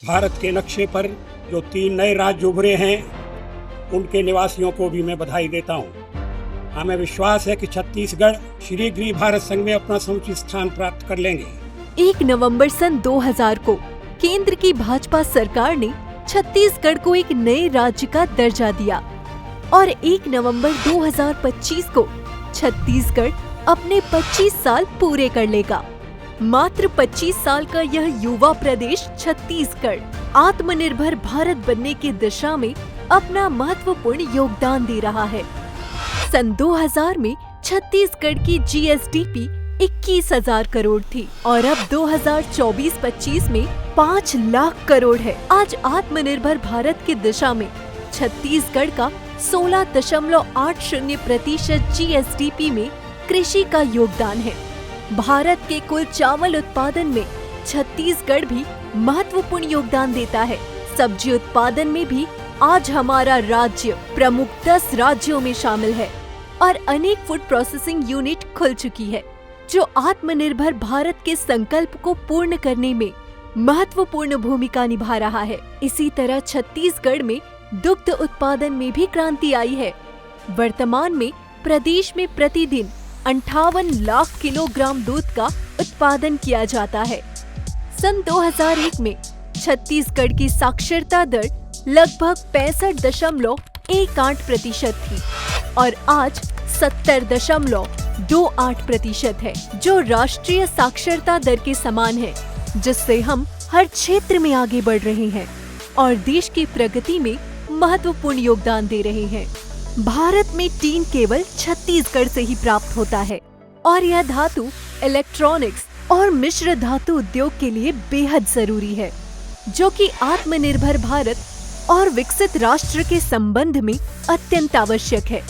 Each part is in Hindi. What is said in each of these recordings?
भारत के नक्शे पर जो 3 नए राज्य उभरे हैं, उनके निवासियों को भी मैं बधाई देता हूँ। हमें विश्वास है कि छत्तीसगढ़ शीघ्र ही भारत संघ में अपना समुचित स्थान प्राप्त कर लेंगे। 1 नवंबर सन 2000 को केंद्र की भाजपा सरकार ने छत्तीसगढ़ को एक नए राज्य का दर्जा दिया और 1 नवंबर 2025 को छत्तीसगढ़ अपने 25 साल पूरे कर लेगा। मात्र 25 साल का यह युवा प्रदेश छत्तीसगढ़ आत्मनिर्भर भारत बनने की दिशा में अपना महत्वपूर्ण योगदान दे रहा है। सन 2000 में छत्तीसगढ़ की जीएसडीपी 21,000 करोड़ थी और अब 2024-25 में 5 लाख करोड़ है। आज आत्मनिर्भर भारत की दिशा में छत्तीसगढ़ का 16.80% जीएसडीपी में कृषि का योगदान है। भारत के कुल चावल उत्पादन में छत्तीसगढ़ भी महत्वपूर्ण योगदान देता है। सब्जी उत्पादन में भी आज हमारा राज्य प्रमुख 10 राज्यों में शामिल है और अनेक फूड प्रोसेसिंग यूनिट खुल चुकी है, जो आत्मनिर्भर भारत के संकल्प को पूर्ण करने में महत्वपूर्ण भूमिका निभा रहा है। इसी तरह छत्तीसगढ़ में दुग्ध उत्पादन में भी क्रांति आई है। वर्तमान में प्रदेश में प्रतिदिन 58 लाख किलोग्राम दूध का उत्पादन किया जाता है। सन 2001 में छत्तीसगढ़ की साक्षरता दर लगभग 65.18% थी और आज 70.28% है, जो राष्ट्रीय साक्षरता दर के समान है, जिससे हम हर क्षेत्र में आगे बढ़ रहे हैं और देश की प्रगति में महत्वपूर्ण योगदान दे रहे हैं। भारत में टीन केवल छत्तीसगढ़ से ही प्राप्त होता है और यह धातु इलेक्ट्रॉनिक्स और मिश्र धातु उद्योग के लिए बेहद जरूरी है, जो कि आत्मनिर्भर भारत और विकसित राष्ट्र के संबंध में अत्यंत आवश्यक है।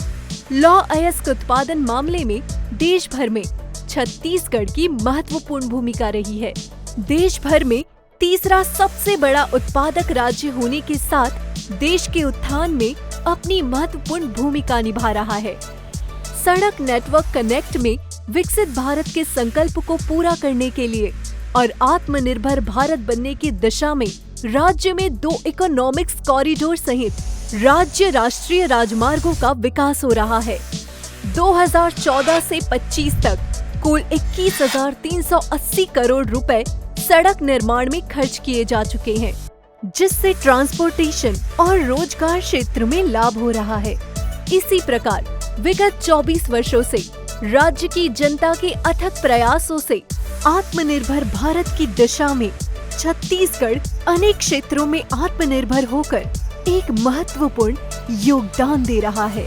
लौह अयस्क उत्पादन मामले में देश भर में छत्तीसगढ़ की महत्वपूर्ण भूमिका रही है। देश भर में तीसरा सबसे बड़ा उत्पादक राज्य होने के साथ देश के उत्थान में अपनी महत्वपूर्ण भूमिका निभा रहा है। सड़क नेटवर्क कनेक्ट में विकसित भारत के संकल्प को पूरा करने के लिए और आत्मनिर्भर भारत बनने की दिशा में राज्य में 2 इकोनॉमिक्स कॉरिडोर सहित राज्य राष्ट्रीय राजमार्गों का विकास हो रहा है। 2014 से 25 तक कुल 21,380 करोड़ रुपए सड़क निर्माण में खर्च किए जा चुके हैं, जिससे ट्रांसपोर्टेशन और रोजगार क्षेत्र में लाभ हो रहा है। इसी प्रकार विगत 24 वर्षों से राज्य की जनता के अथक प्रयासों से आत्मनिर्भर भारत की दिशा में छत्तीसगढ़ अनेक क्षेत्रों में आत्मनिर्भर होकर एक महत्वपूर्ण योगदान दे रहा है।